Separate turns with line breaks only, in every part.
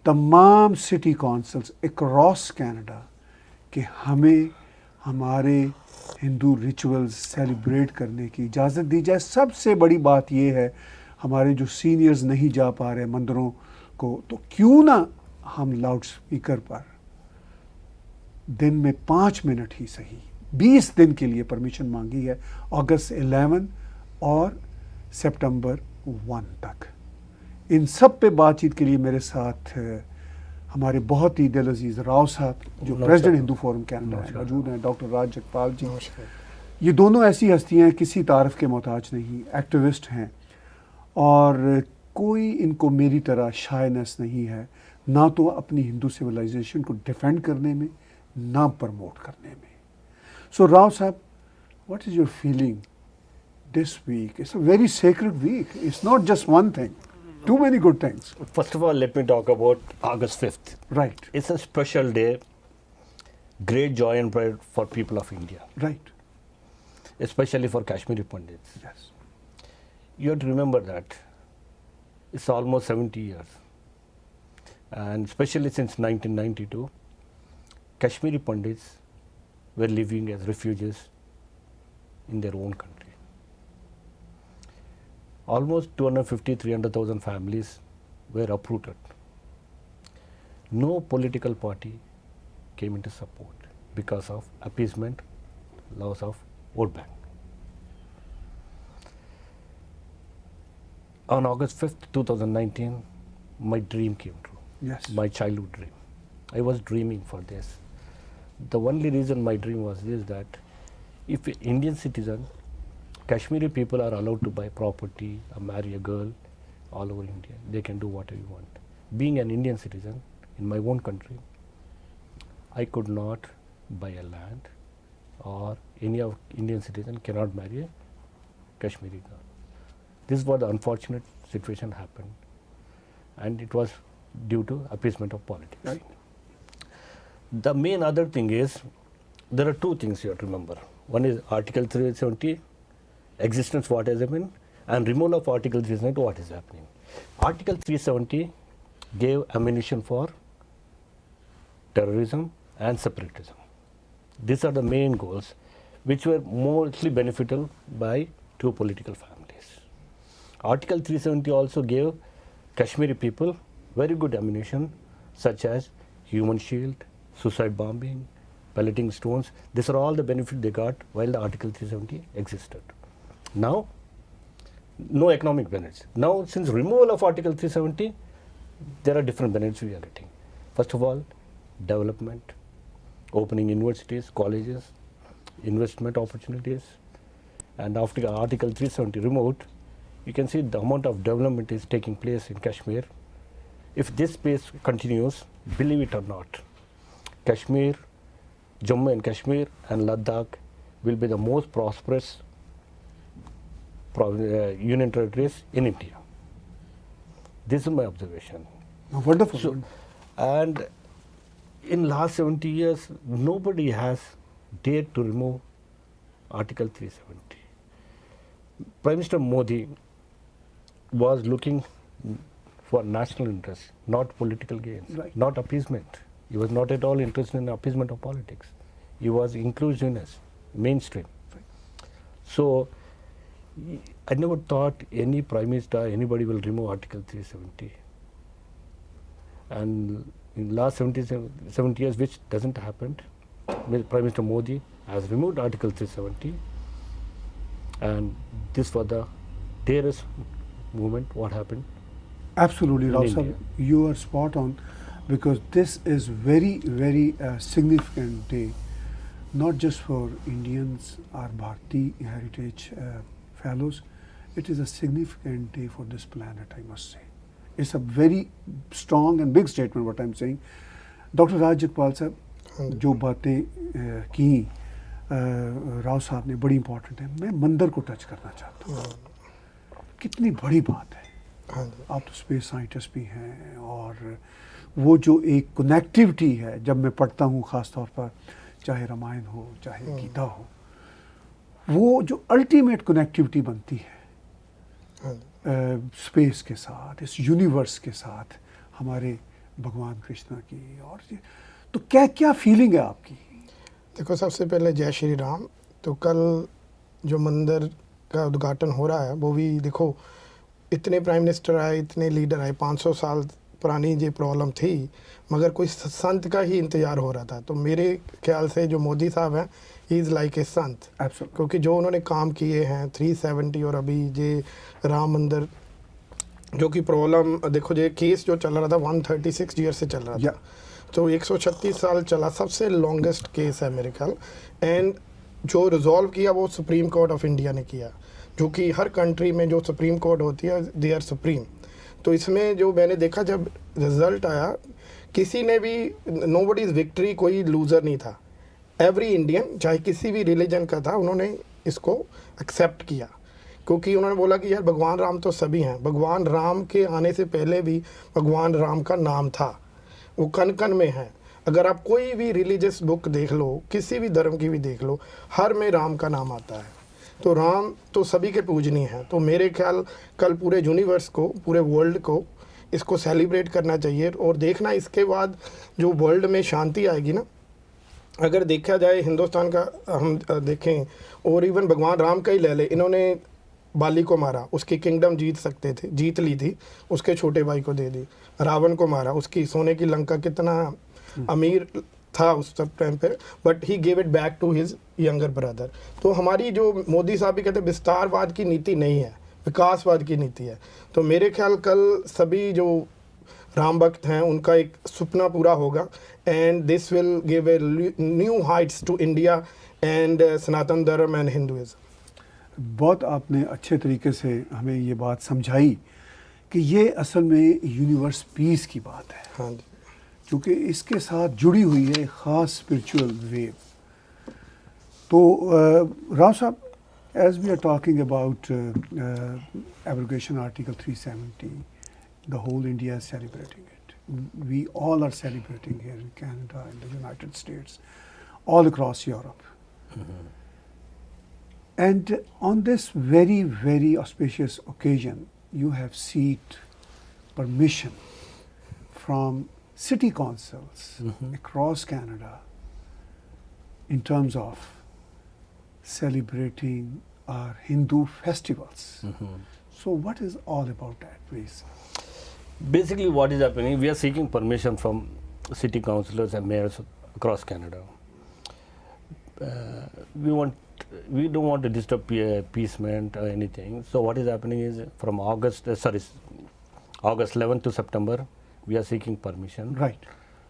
तमाम city councils across Canada कि हमें हमारे हिंदू रिचुअल्स सेलिब्रेट करने की इजाज़त दी जाए। सबसे बड़ी बात ये है, हमारे जो सीनियर्स नहीं जा पा रहे मंदिरों को, तो क्यों ना हम लाउड स्पीकर पर दिन में 5 मिनट ही सही 20 दिन के लिए परमिशन मांगी है, अगस्त 11 और सितंबर 1 तक। इन सब पे बातचीत के लिए मेरे साथ हमारे बहुत ही दिल अजीज़ राव साहब जो प्रेसिडेंट हिंदू फोरम कनाडा हैं मौजूद हैं, डॉक्टर राज जगपाल जी। ये दोनों ऐसी हस्तियाँ हैं, किसी तारीफ के मोहताज नहीं, एक्टिविस्ट हैं और कोई इनको मेरी तरह शायनेस नहीं है, ना तो अपनी हिंदू सिविलाइजेशन को डिफेंड करने में, ना प्रमोट करने में। सो राव साहब, what is your feeling this week? It's a very sacred week. It's not just one thing. Too many good things.
First of all, let me talk about August 5th.
Right.
It's a special day, great joy and pride for people of India,
Right.
especially for Kashmiri Pandits.
Yes.
You have to remember that it's almost 70 years. And especially since 1992, Kashmiri Pandits were living as refugees in their own country. Almost 250-300,000 families were uprooted. No political party came into support because of appeasement, loss of vote bank. On August 5th, 2019, my dream came true.
Yes.
My childhood dream. I was dreaming for this. The only reason my dream was this, that if an Indian citizen, Kashmiri people are allowed to buy property, marry a girl all over India. They can do whatever you want. Being an Indian citizen in my own country, I could not buy a land, or any of Indian citizen cannot marry a Kashmiri girl. This was the unfortunate situation happened, and it was due to appeasement of politics.
Right.
The main other thing is, there are two things you have to remember. One is Article 370, existence what has happened, and removal of Article 370 what is happening. Article 370 gave ammunition for terrorism and separatism. These are the main goals which were mostly beneficial by two political families. Article 370 also gave Kashmiri people very good ammunition such as human shield, suicide bombing, pelleting stones. These are all the benefits they got while the Article 370 existed. Now, no economic benefits. Now, since removal of Article 370, there are different benefits we are getting. First of all, development, opening universities, colleges, investment opportunities, and after Article 370 removed, you can see the amount of development is taking place in Kashmir. If this pace continues, believe it or not, Kashmir, Jammu and Kashmir and Ladakh will be the most prosperous union territories in India. This is my observation.
Oh, wonderful.
So, and in last 70 years, nobody has dared to remove Article 370. Prime Minister Modi was looking for national interest, not political gains,
Right.
not appeasement. He was not at all interested in appeasement of politics. He was inclusiveness, mainstream.
Right.
So, I never thought any Prime Minister, anybody will remove Article 370. And in last 70 years, which doesn't happen, Prime Minister Modi has removed Article 370, and this was the terrorist movement, what happened.
Absolutely,
in
Rao
India.
Sahib, you are spot on, because this is very, very significant day, not just for Indians or Bharati Heritage Fellows. It is a significant day for this planet, I must say. It's a very strong and big statement what I'm saying. Dr. Raj Jagpal साहब, जो बातें की राव साहब ने बड़ी important है। मैं मंदिर को टच करना चाहता हूँ। कितनी बड़ी बात है। आप तो स्पेस साइंटिस्ट भी हैं, और वो जो एक कनेक्टिविटी है, जब मैं पढ़ता हूँ ख़ास तौर पर, चाहे रामायण हो, चाहे गीता हो, वो जो अल्टीमेट कनेक्टिविटी बनती है स्पेस के साथ, इस यूनिवर्स के साथ, हमारे भगवान कृष्ण की, और तो क्या क्या फीलिंग है आपकी?
देखो, सबसे पहले जय श्री राम। तो कल जो मंदिर का उद्घाटन हो रहा है वो भी देखो, इतने प्राइम मिनिस्टर आए, इतने लीडर आए, 500 साल पुरानी ये प्रॉब्लम थी, मगर कोई संत का ही इंतजार हो रहा था। तो मेरे ख्याल से जो मोदी साहब हैं, he is like a Sant,
Absolutely.
क्योंकि जो उन्होंने काम किए हैं 370, और अभी ये राम मंदिर जो कि प्रॉब्लम, देखो ये केस जो चल रहा था 136 ईयर से चल रहा था, तो 136 साल चला, सबसे लॉन्गेस्ट केस है मेरे ख्याल। एंड जो रिजॉल्व किया वो सुप्रीम कोर्ट ऑफ इंडिया ने किया, जो कि हर कंट्री में जो सुप्रीम कोर्ट होती है दे आर सुप्रीम। तो इसमें जो मैंने देखा जब रिजल्ट आया, किसी ने भी, नोबडी इज़ विक्ट्री, कोई लूज़र नहीं था। एवरी इंडियन, चाहे किसी भी रिलीजन का था, उन्होंने इसको एक्सेप्ट किया, क्योंकि उन्होंने बोला कि यार भगवान राम तो सभी हैं। भगवान राम के आने से पहले भी भगवान राम का नाम था, वो कन कन में है। अगर आप कोई भी रिलीजियस बुक देख लो, किसी भी धर्म की भी देख लो, हर में राम का नाम आता है। तो राम तो सभी के पूजनीय हैं। तो मेरे ख्याल कल पूरे यूनिवर्स को, पूरे वर्ल्ड को इसको सेलिब्रेट करना चाहिए। और देखना, इसके बाद जो वर्ल्ड में शांति आएगी ना, अगर देखा जाए हिंदुस्तान का हम देखें, और इवन भगवान राम का ही ले ले, इन्होंने बाली को मारा, उसकी किंगडम जीत ली थी, उसके छोटे भाई को दे दी। रावण को मारा, उसकी सोने की लंका, कितना अमीर था उस सब टाइम पे, but he gave it back to his younger brother. तो हमारी जो मोदी साहब भी कहते हैं, विस्तारवाद की नीति नहीं है, विकासवाद की नीति है। तो मेरे ख्याल कल सभी जो राम भक्त हैं उनका एक सपना पूरा होगा, and this will give a new heights to India and Sanatan Dharma and Hinduism.
बहुत आपने अच्छे तरीके से हमें ये बात समझाई कि ये असल में यूनिवर्स पीस की बात है,
हाँ जी,
क्योंकि इसके साथ जुड़ी हुई है ख़ास स्पिरिचुअल वेव। तो राव साहब, as we are talking about abrogation article 370, the whole India is celebrating it. We all are celebrating here in Canada, in the United States, all across Europe. And on this very, very auspicious occasion, you have sought permission from city councils across Canada in terms of celebrating our Hindu festivals. So what is all about that, please?
Basically, what is happening, we are seeking permission from city councillors and mayors across Canada. We don't want to disturb appeasement or anything. So what is happening is from August 11th to September, we are seeking permission.
Right.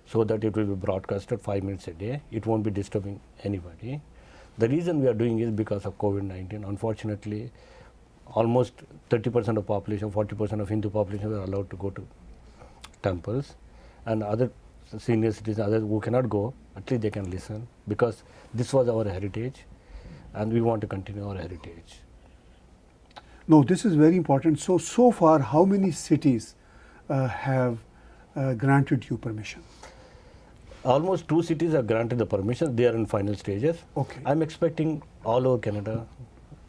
So that it will be broadcasted 5 minutes a day. It won't be disturbing anybody. The reason we are doing is because of COVID-19. Unfortunately, almost 30% of population, 40% of Hindu population were allowed to go to temples, and other senior citizens, others who cannot go, at least they can listen, because this was our heritage and we want to continue our heritage.
No, this is very important. So far, how many cities have granted you permission?
Almost 2 cities have granted the permission. They are in final stages.
Okay.
I'm expecting all over Canada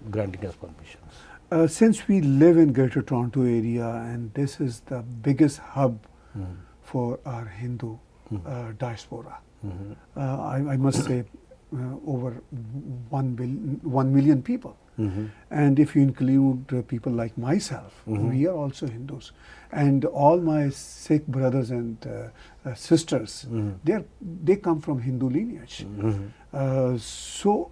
granting us permissions.
Since we live in Greater Toronto area, and this is the biggest hub for our Hindu diaspora, I must say over 1 million people. And if you include people like myself, we are also Hindus. And all my Sikh brothers and sisters, they come from Hindu lineage. So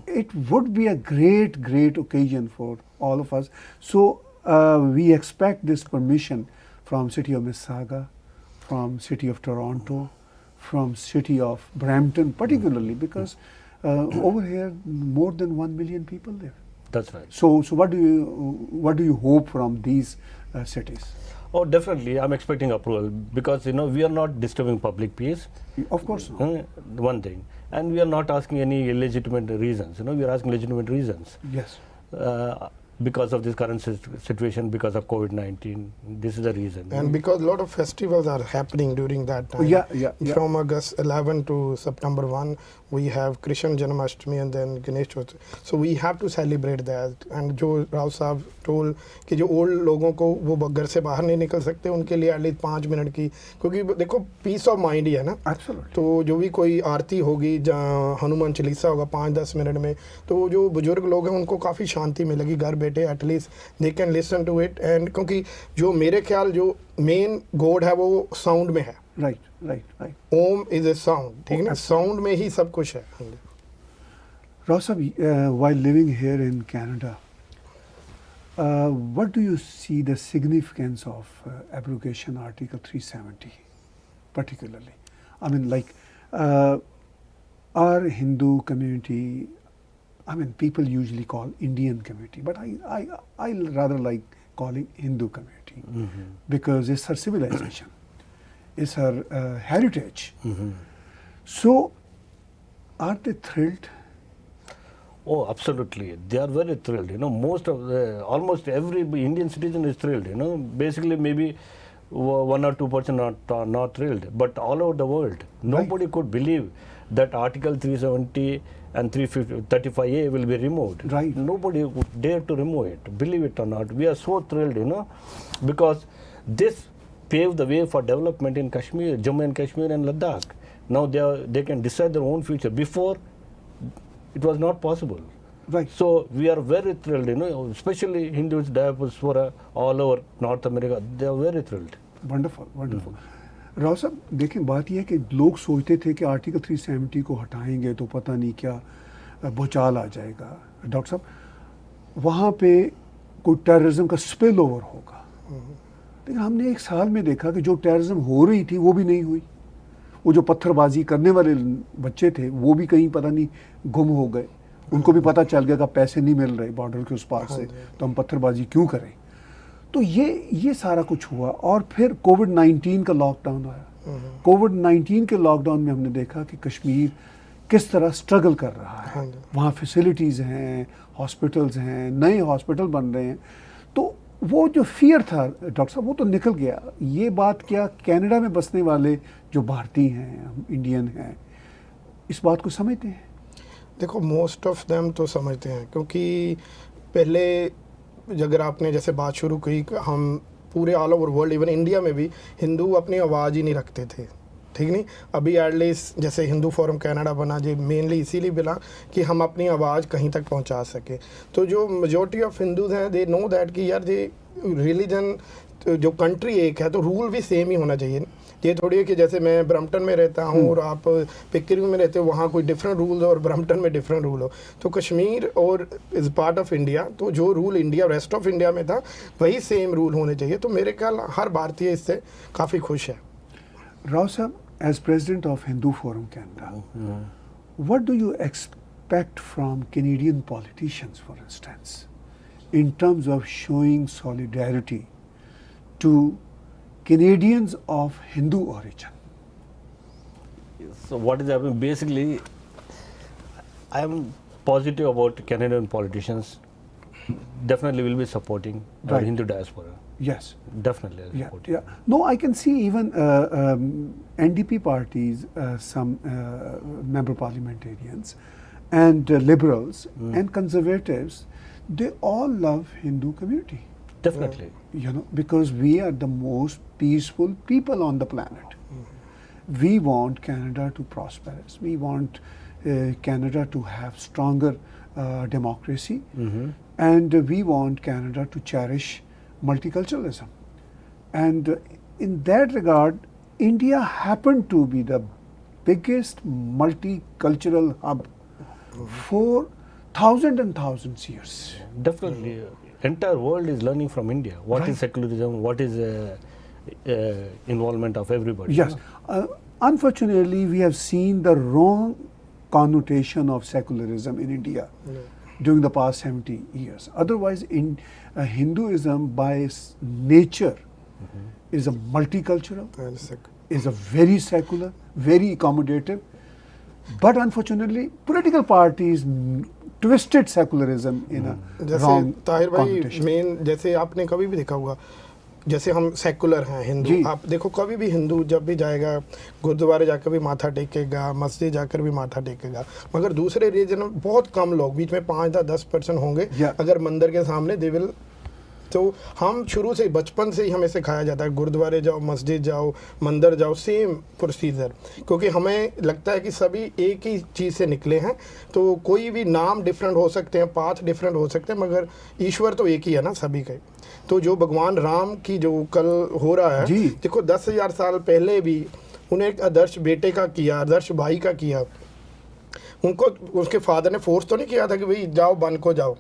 it would be a great occasion for all of us. So we expect this permission from city of Mississauga, from city of Toronto, from city of Brampton particularly, because over here more than 1 million people live.
That's right.
So what do you hope from these cities?
Oh, definitely. I'm expecting approval, because we are not disturbing public peace.
Of course not.
One thing, and we are not asking any illegitimate reasons. We are asking legitimate reasons.
Yes.
because of this current situation, because of COVID-19. This is the reason.
And because a lot of festivals are happening during that time.
Yeah.
From August 11 to September 1, we have Krishna Janmashtami and then Ganesh Chaturthi. So we have to celebrate that. And जो राव साहब told कि जो old लोगों को वो घर से बाहर नहीं निकल सकते उनके लिए एटलीस्ट 5 मिनट की, क्योंकि देखो पीस ऑफ माइंड ही है ना.
Absolutely.
तो जो भी कोई आरती होगी जहाँ हनुमान चालीसा होगा 5-10 मिनट में, तो जो बुजुर्ग लोग हैं उनको काफ़ी शांति मिलेगी घर बैठे. At least they can listen to it. And क्योंकि जो मेरे ख्याल जो मेन गॉड है वो साउंड में है.
Right.
Om is a sound. ठीक है ना, साउंड में ही सब कुछ है.
Rao sahab, while living here in Canada, what do you see the significance of abrogation Article 370 particularly? I mean, like our Hindu community, I mean, people usually call Indian community, but I rather like calling Hindu community because it's her civilization, it's her heritage. So, are they thrilled?
Oh, absolutely. They are very thrilled. Almost every Indian citizen is thrilled. Basically maybe 1 or 2% not thrilled, but all over the world, nobody could believe that Article 370 and 335A will be removed.
Right.
Nobody would dare to remove it. Believe it or not, we are so thrilled, because this paved the way for development in Kashmir, Jammu and Kashmir and Ladakh. Now they can decide their own future. Before, it was not possible.
Right.
So we are very thrilled, especially Hindus, diaspora all over North America. They are very thrilled.
Wonderful. Rao साहब देखें, बात यह है कि लोग सोचते थे कि आर्टिकल 370 को हटाएंगे तो पता नहीं क्या भूचाल आ जाएगा. डॉक्टर साहब, वहाँ पे कोई टेररिज्म का स्पिल ओवर होगा, लेकिन हमने 1 साल में देखा कि जो टेररिज्म हो रही थी वो भी नहीं हुई. वो जो पत्थरबाजी करने वाले बच्चे थे वो भी कहीं पता नहीं गुम हो गए. उनको भी पता चल गया कि पैसे नहीं मिल रहे बॉर्डर के उस पार से, तो हम पत्थरबाजी क्यों करें. तो ये सारा कुछ हुआ. और फिर कोविड-19 का लॉकडाउन आया. कोविड-19 के लॉकडाउन में हमने देखा कि कश्मीर किस तरह स्ट्रगल कर रहा है. वहाँ फैसिलिटीज़ हैं, हॉस्पिटल्स हैं, नए हॉस्पिटल बन रहे हैं. तो वो जो फियर था डॉक्टर साहब वो तो निकल गया. ये बात क्या कनाडा में बसने वाले जो भारतीय हैं, इंडियन हैं, इस बात को समझते हैं?
देखो, मोस्ट ऑफ देम तो समझते हैं, क्योंकि पहले अगर आपने जैसे बात शुरू की, हम पूरे all over world, even India में भी हिंदू अपनी आवाज़ ही नहीं रखते थे. ठीक नहीं, अभी एटलीस्ट जैसे हिंदू फोरम कनाडा बना, जो मेनली इसीलिए बना कि हम अपनी आवाज़ कहीं तक पहुंचा सके. तो जो मेजॉरिटी ऑफ हिंदूज हैं, दे नो दैट कि यार ये रिलीजन जो कंट्री एक है तो रूल भी सेम ही होना चाहिए. ये थोड़ी है कि जैसे मैं ब्रम्पटन में रहता हूँ और आप पिकरिंग में रहते हो, वहाँ कोई डिफरेंट रूल हो और ब्रम्पटन में डिफरेंट रूल हो. तो कश्मीर और इज़ पार्ट ऑफ इंडिया, तो जो rule India rest of India में था वही सेम रूल होने चाहिए. तो मेरे ख्याल हर भारतीय इससे काफ़ी खुश है.
राव साहब, as president of Hindu Forum Canada, what do you expect from Canadian politicians, for instance, in terms of showing solidarity to Canadians of Hindu origin?
So what is happening? Basically, I am positive about Canadian politicians. Definitely will be supporting our Hindu diaspora.
Yes.
Definitely supporting.
Yeah. No, I can see even NDP parties, some member parliamentarians, and liberals and conservatives, they all love Hindu community.
Definitely.
Because we are the most peaceful people on the planet. We want Canada to prosper. We want Canada to have stronger democracy, and we want Canada to cherish multiculturalism. And in that regard, India happened to be the biggest multicultural hub for thousands and thousands of years.
Definitely. Entire world is learning from India. What is secularism? What is involvement of everybody?
Yes. Unfortunately, we have seen the wrong connotation of secularism in India during the past 70 years. Otherwise, Hinduism by its nature is a multicultural, is a very secular, very accommodative. But unfortunately, political parties twisted secularism in a
जैसे
wrong
Tahir भाई
connotation.
Main जैसे आपने कभी भी देखा होगा, जैसे हम सेकुलर हैं हिंदू,
जी।
आप देखो कभी भी हिंदू जब भी जाएगा गुरुद्वारे जाकर भी माथा टेकेगा, मस्जिद जाकर भी माथा टेकेगा, मगर दूसरे रीजन में बहुत कम लोग, बीच में 5-10% होंगे
Yeah.
अगर मंदिर के सामने दे विल। तो हम शुरू से बचपन से ही हमें सिखाया जाता है गुरुद्वारे जाओ, मस्जिद जाओ, मंदिर जाओ, सेम प्रोसीजर, क्योंकि हमें लगता है कि सभी एक ही चीज़ से निकले हैं। तो कोई भी नाम डिफरेंट हो सकते हैं, पाथ डिफरेंट हो सकते हैं, मगर ईश्वर तो एक ही है ना सभी के। तो जो भगवान राम की जो कल हो रहा है,
जी।
देखो 10,000 साल पहले भी उन्हें एक आदर्श बेटे का किया, आदर्श भाई का किया। उनको उसके फादर ने फोर्स तो नहीं किया था कि भाई जाओ बन को जाओ।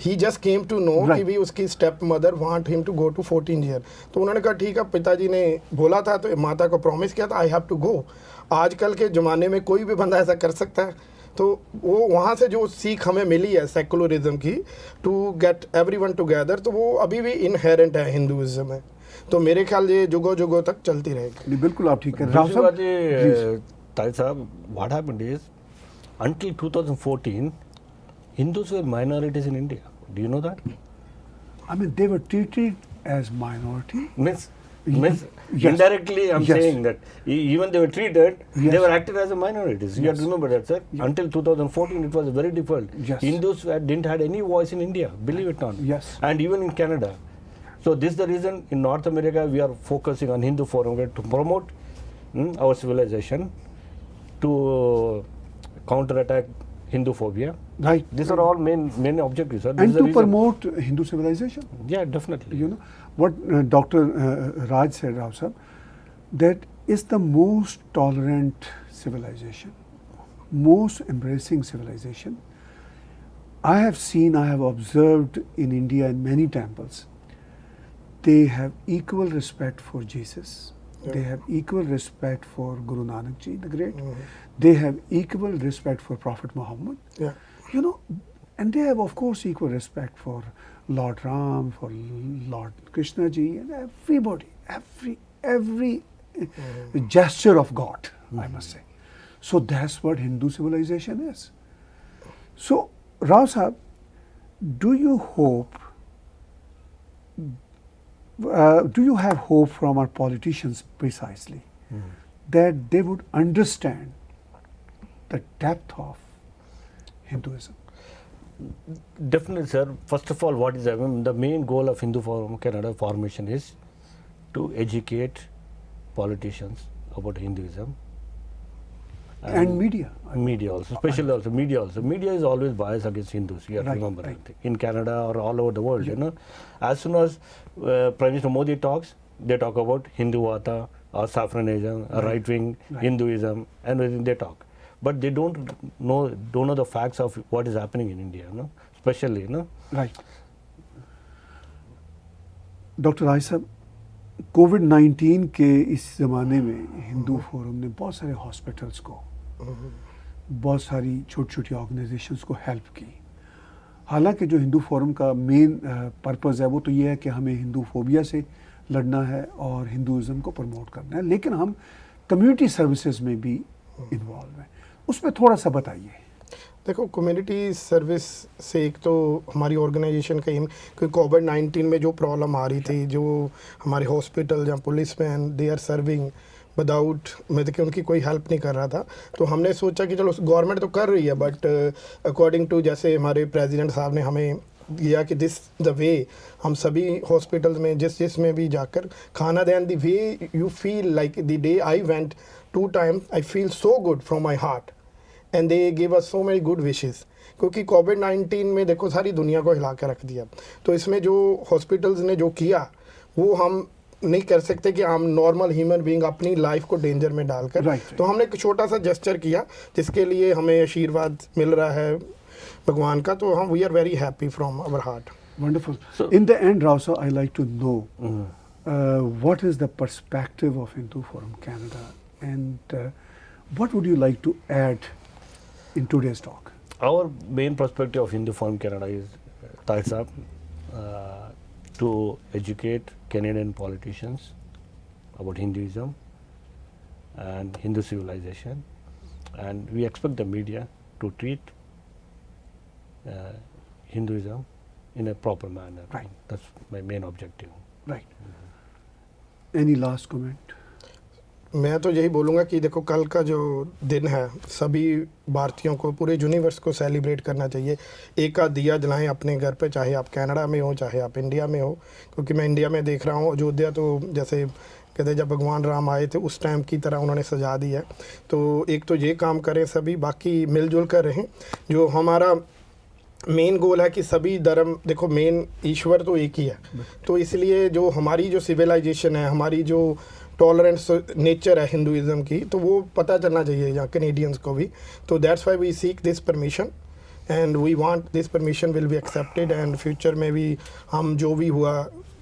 He just came to know
Right.
कि भी उसकी step mother want him to go to 14 year. तो उन्होंने कहा ठीक है, पिताजी ने बोला था तो माता को प्रॉमिस किया था, आई हैव टू गो। आजकल के ज़माने में कोई भी बंदा ऐसा कर सकता है। तो वो वहाँ से जो सीख हमें मिली है सेकुलरिज्म की, टू गेट एवरीवन टुगेदर, तो वो अभी भी इनहेरेंट है हिंदुइज्म में। तो मेरे ख्याल ये जुगों जुगों तक चलती रहेगी।
नहीं, बिल्कुल आप ठीक है। राव साहब, please.
Tahir Sahab, what happened is, until 2014, Hindus were minorities in India. Do you know that?
I mean, they were treated as minority.
Means
Yes.
indirectly I'm
Yes.
saying that even they were treated,
Yes.
they were acted as a minorities. You have to
Yes.
remember that, sir.
Yeah.
Until 2014, it was very difficult.
Yes.
Hindus didn't had any voice in India, believe it or not.
Yes.
And even in Canada. So this is the reason in North America we are focusing on Hindu Forum to promote our civilization, to counterattack Hindu phobia.
Right.
These are all main objectives, sir. This
And
is the
to
reason.
promote Hindu civilization.
Yeah, definitely.
You know, what Dr. Raj said, Rao Sahab, that is the most tolerant civilization, most embracing civilization. I have seen, I have observed in India in many temples, they have equal respect for Jesus.
Yeah.
They have equal respect for Guru Nanak Ji, the Great.
Mhm.
They have equal respect for Prophet Muhammad.
Yeah.
You know, and they have of course equal respect for Lord Ram, for Lord Krishna Ji, and everybody, every gesture of God, I must say. So that's what Hindu civilization is. So, Rao Sahab, do you hope, do you have hope from our politicians precisely that they would understand the depth of Hinduism?
Definitely, sir. First of all, what is the main goal of Hindu Forum Canada formation is to educate politicians about Hinduism
And media.
media also, especially also media also. Media is always biased against Hindus. You have
Right,
to remember
right.
that thing. In Canada or all over the world, you know. As soon as Prime Minister Modi talks, they talk about Hinduvata or Saffranism, or right-wing
Right.
Hinduism, and everything they talk. But they don't know the facts of what is happening in India, you know, especially, you know.
Right. Doctor Rai साहब, COVID के इस ज़माने में Hindu forum ने बहुत सारे hospitals को, बहुत सारी छोटी छोटी ऑर्गेनाइजेशंस को हेल्प की। हालांकि जो हिंदू फोरम का मेन पर्पज़ है वो तो ये है कि हमें हिंदू फोबिया से लड़ना है और हिंदुइज़्म को प्रमोट करना है, लेकिन हम कम्युनिटी सर्विसेज में भी इन्वॉल्व हैं। उसमें थोड़ा सा बताइए।
देखो, कम्युनिटी सर्विस से एक तो हमारी ऑर्गेनाइजेशन का एम, क्योंकि कोविड-19 में जो प्रॉब्लम आ रही थी, जो हमारे हॉस्पिटल या police man they are serving without, मतलब कि उनकी कोई हेल्प नहीं कर रहा था, तो हमने सोचा कि चलो गवर्नमेंट तो कर रही है, बट अकॉर्डिंग टू जैसे हमारे प्रेसिडेंट साहब ने हमें दिया कि दिस द वे, हम सभी हॉस्पिटल्स में जिस में भी जाकर खाना दें, the way you feel like the day I went 2 times, I feel so good from my heart and they give us so many good wishes. क्योंकि कोविड-19 में देखो सारी दुनिया को हिला कर रख दिया, तो इसमें जो हॉस्पिटल्स ने जो किया वो हम नहीं कर सकते कि हम नॉर्मल ह्यूमन बीइंग अपनी लाइफ को डेंजर में डालकर।
Right.
तो हमने एक छोटा सा जेस्चर किया जिसके लिए हमें आशीर्वाद मिल रहा है भगवान का, तो हम we are very happy from our heart.
Wonderful.
So-
In the end, Rao sir, I like to know what is the perspective of Hindu Forum Canada, and what would you like to add in today's talk?
Our main perspective of Hindu Forum Canada is, Tahir Sahab, to educate Canadian politicians about Hinduism and Hindu civilization, and we expect the media to treat Hinduism in a proper manner.
Right.
That's my main objective.
Right. Any last comment?
मैं तो यही बोलूँगा कि देखो कल का जो दिन है सभी भारतीयों को पूरे यूनिवर्स को सेलिब्रेट करना चाहिए। एक आध दिया जलाएं अपने घर पे, चाहे आप कनाडा में हो चाहे आप इंडिया में हो, क्योंकि मैं इंडिया में देख रहा हूँ अयोध्या तो जैसे कहते हैं जब भगवान राम आए थे उस टाइम की तरह उन्होंने सजा दी है। तो एक तो ये काम करें सभी, बाकी मिलजुल कर रहें। जो हमारा मेन गोल है कि सभी धर्म, देखो मेन ईश्वर तो एक ही है, तो इसलिए जो हमारी जो सिविलाइजेशन है, हमारी जो टॉलरेंस नेचर है हिंदुइज्म की, तो वो पता चलना चाहिए यहाँ कैनेडियंस को भी। तो that's why we seek this permission and we want this permission will be accepted and future में भी हम जो भी हुआ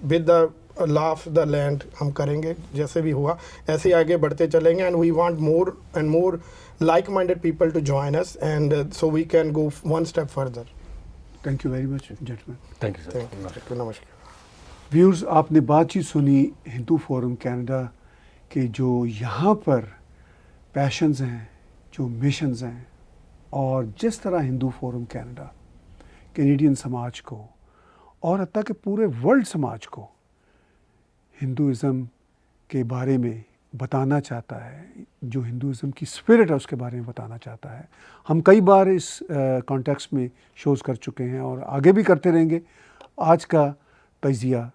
with the law of the land हम करेंगे, जैसे भी हुआ ऐसे ही आगे बढ़ते चलेंगे। And we want more and more like minded people to join us and so we can go one step further.
Thank you very much, gentlemen.
Thank you, sir.
Thank you, नमस्कार।
व्यूअर्स, आपने बातचीत सुनी Hindu forum Canada के जो यहाँ पर patience हैं, जो मिशंस हैं, और जिस तरह हिंदू फोरम कनाडा कैनेडियन समाज को और हत्ता के पूरे वर्ल्ड समाज को हिंदुइज़्म के बारे में बताना चाहता है, जो हिंदुइज़्म की स्पिरिट है उसके बारे में बताना चाहता है। हम कई बार इस कॉन्टेक्स्ट में शोज़ कर चुके हैं और आगे भी करते रहेंगे। आज का तजिया